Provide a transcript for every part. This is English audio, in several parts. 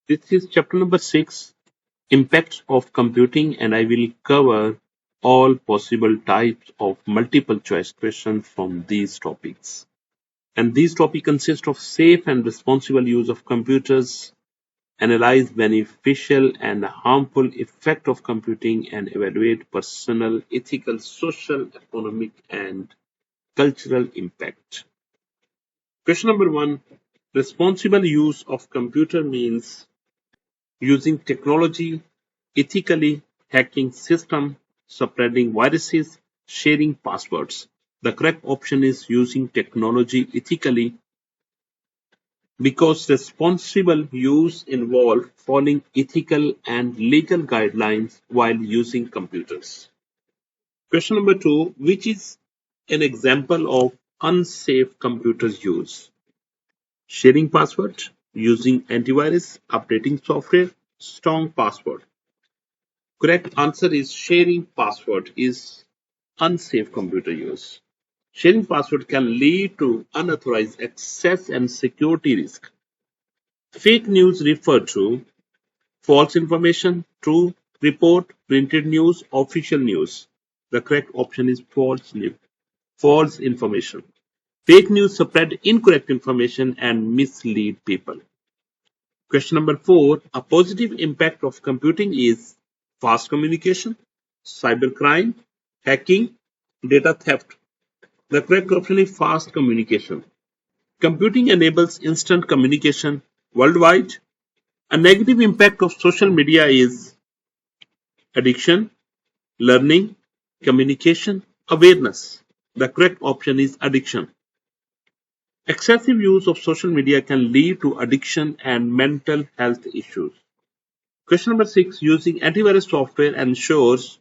This is chapter number 6, Impacts of Computing, and I will cover all possible types of multiple choice questions from these topics. And these topics consist of safe and responsible use of computers, analyze beneficial and harmful effect of computing, and evaluate personal, ethical, social, economic, and cultural impact. Question number 1. Responsible use of computer means using technology ethically, hacking system, spreading viruses, sharing passwords. The correct option is using technology ethically because responsible use involves following ethical and legal guidelines while using computers. Question number 2. Which is an example of unsafe computer use? Sharing password, using antivirus, updating software, strong password. Correct answer is sharing password is unsafe computer use. Sharing password can lead to unauthorized access and security risk. Fake news refer to false information, true report, printed news, official news. The correct option is false information. Fake news spread incorrect information and mislead people. Question number 4. A positive impact of computing is fast communication, cybercrime, hacking, data theft. The correct option is fast communication. Computing enables instant communication worldwide. A negative impact of social media is addiction, learning, communication, awareness. The correct option is addiction. Excessive use of social media can lead to addiction and mental health issues. Question number 6. Using antivirus software ensures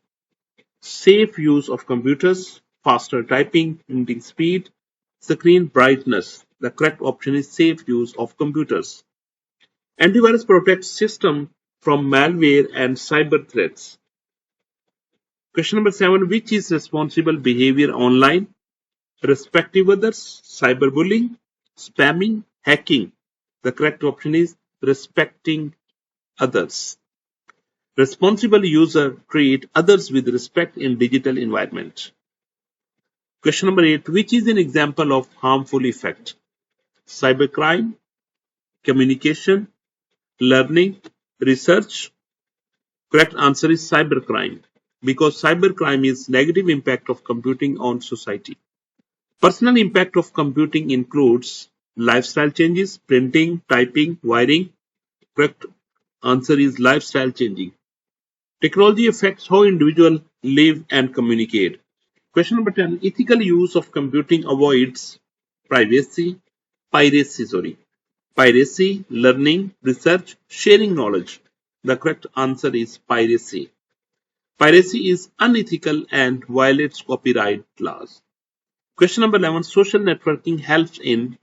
safe use of computers, faster typing, printing speed, screen brightness. The correct option is safe use of computers. Antivirus protects system from malware and cyber threats. Question number 7. Which is responsible behavior online? Respecting others, cyberbullying, spamming, hacking. The correct option is respecting others. Responsible user treat others with respect in digital environment. Question number 8. Which is an example of harmful effect? Cybercrime, communication, learning, research. Correct answer is cybercrime because cybercrime is negative impact of computing on society. Personal impact of computing includes lifestyle changes, printing, typing, wiring. Correct answer is lifestyle changing. Technology affects how individuals live and communicate. Question number 10. Ethical use of computing avoids piracy, learning, research, sharing knowledge. The correct answer is piracy. Piracy is unethical and violates copyright laws. Question number 11. Social networking helps in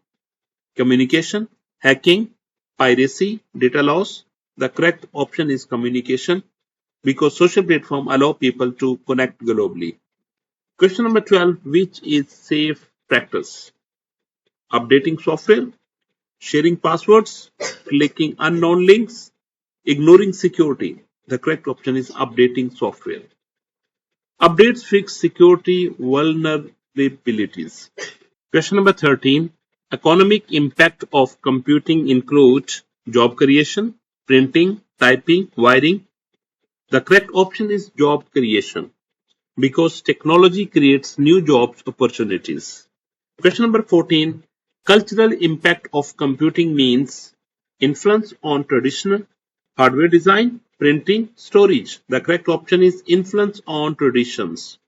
communication, hacking, piracy, data loss. The correct option is communication because social platforms allow people to connect globally. Question number 12. Which is safe practice? Updating software, sharing passwords, clicking unknown links, ignoring security. The correct option is updating software. Updates fix security vulnerabilities. Question number 13. Economic impact of computing includes job creation, printing, typing, wiring. The correct option is job creation because technology creates new jobs opportunities. Question number 14. Cultural impact of computing means influence on traditional hardware design, printing, storage. The correct option is influence on traditions.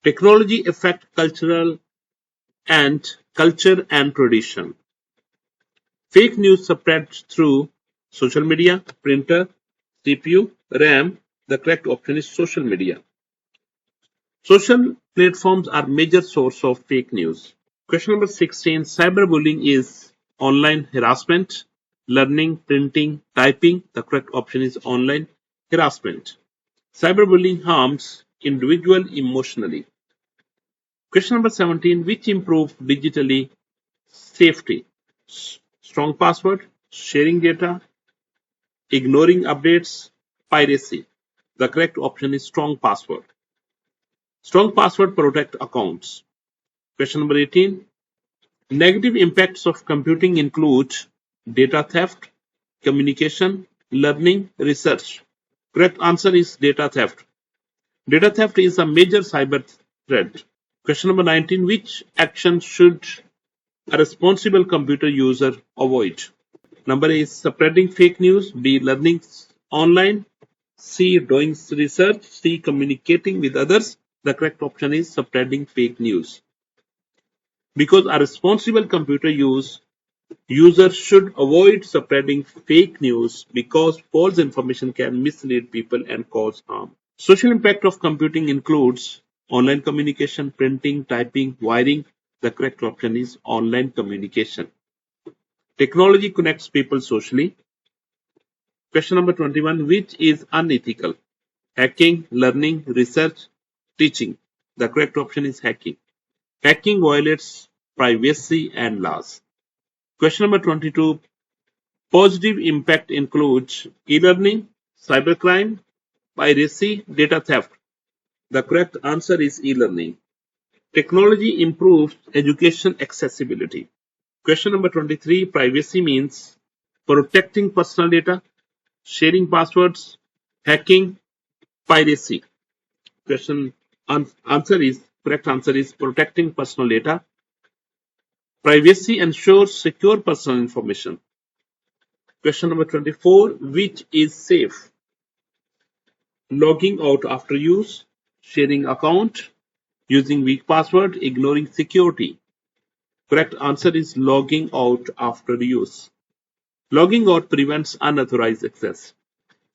Technology affect culture and tradition. Fake news spread through social media, printer, CPU, RAM. The correct option is social media. Social platforms are major source of fake news. Question number 16. Cyberbullying is online harassment, learning, printing, typing. The correct option is online harassment. Cyberbullying harms individual emotionally. Question number 17. Which improve digitally safety? Strong password, sharing data, ignoring updates, piracy. The correct option is strong password. Strong password protect accounts. Question number 18. Negative impacts of computing include data theft, communication, learning, research. Correct answer is data theft. Data theft is a major cyber threat. Question number 19. Which action should a responsible computer user avoid? Number A, spreading fake news. B, learning online. C, doing research. C, communicating with others. The correct option is spreading fake news. Because a responsible computer user should avoid spreading fake news because false information can mislead people and cause harm. Social impact of computing includes online communication, printing, typing, wiring. The correct option is online communication. Technology connects people socially. Question number 21. Which is unethical? Hacking, learning, research, teaching. The correct option is hacking. Hacking violates privacy and laws. Question number 22. Positive impact includes e-learning, cybercrime, piracy, data theft. The correct answer is e-learning. Technology improves education accessibility. Question number 23. Privacy means protecting personal data, sharing passwords, hacking, piracy. Correct answer is protecting personal data. Privacy ensures secure personal information. Question number 24. Which is safe? Logging out after use, sharing account, using weak password, ignoring security. Correct answer is logging out after use. Logging out prevents unauthorized access.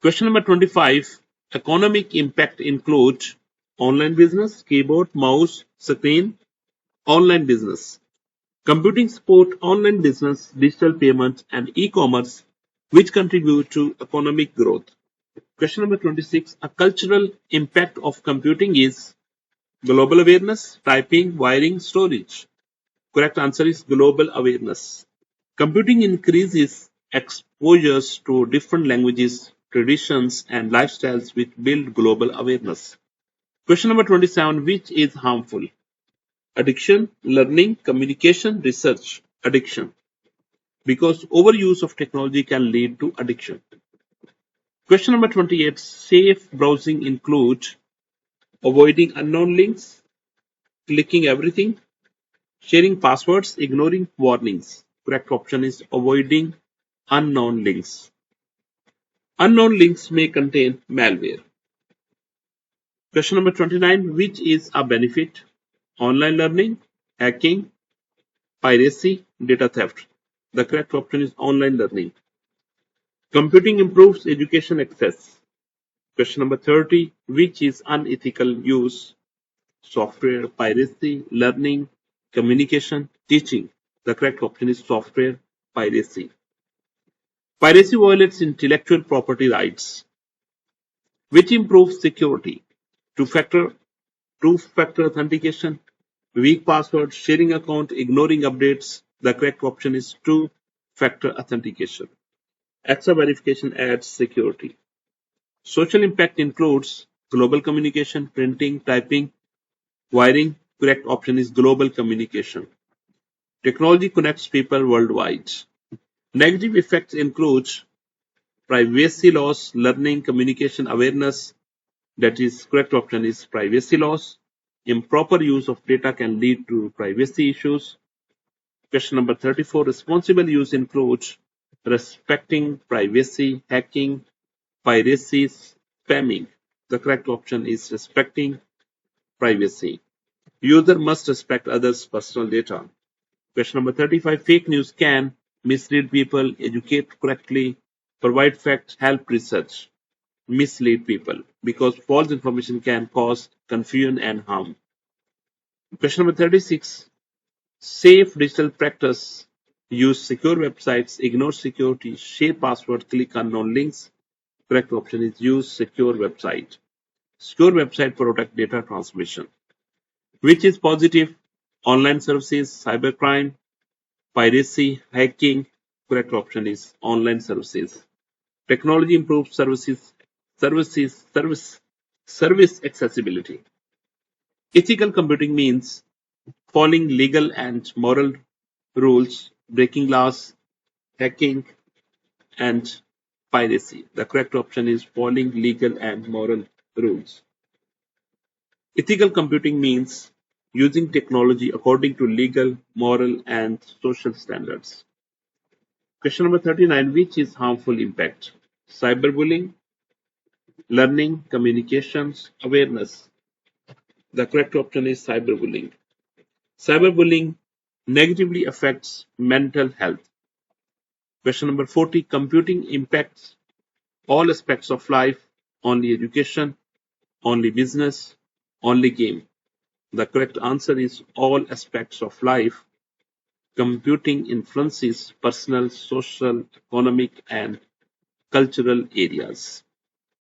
Question number 25. Economic impact includes online business, keyboard, mouse, screen, online business. Computing support online business, digital payments, and e-commerce, which contribute to economic growth. Question number 26. A cultural impact of computing is global awareness, typing, wiring, storage. Correct answer is global awareness. Computing increases exposures to different languages, traditions, and lifestyles which build global awareness. Question number 27. Which is harmful? Addiction, learning, communication, research. Addiction. Because overuse of technology can lead to addiction. Question number 28. Safe browsing includes avoiding unknown links, clicking everything, sharing passwords, ignoring warnings. Correct option is avoiding unknown links. Unknown links may contain malware. Question number 29. Which is a benefit? Online learning, hacking, piracy, data theft. The correct option is online learning. Computing improves education access. Question number 30. Which is unethical use? Software, piracy, learning, communication, teaching. The correct option is software, piracy. Piracy violates intellectual property rights, which improves security. Two-factor authentication, weak password, sharing account, ignoring updates. The correct option is two-factor authentication. Extra verification adds security. Social impact includes global communication, printing, typing, wiring. Correct option is global communication. Technology connects people worldwide. Negative effects include privacy loss, learning, communication, awareness. That is correct option is privacy loss. Improper use of data can lead to privacy issues. Question number 34. Responsible use includes respecting privacy, hacking, piracy, spamming. The correct option is respecting privacy. User must respect others' personal data. Question number 35. Fake news can mislead people, educate correctly, provide facts, help research. Mislead people because false information can cause confusion and harm. Question number 36. Safe digital practice. Use secure websites, ignore security, share password, click unknown links. Correct option is use secure website. Secure website protect data transmission. Which is positive? Online services, cybercrime, piracy, hacking. Correct option is online services. Technology improves service accessibility. Ethical computing means following legal and moral rules, breaking laws, hacking, and piracy. The correct option is following legal and moral rules. Ethical computing means using technology according to legal, moral, and social standards. Question number 39. Which is harmful impact? Cyberbullying, learning, communications, awareness. The correct option is cyberbullying. Cyberbullying negatively affects mental health. Question number 40. Computing impacts all aspects of life, only education, only business, only game. The correct answer is all aspects of life. Computing influences personal, social, economic, and cultural areas.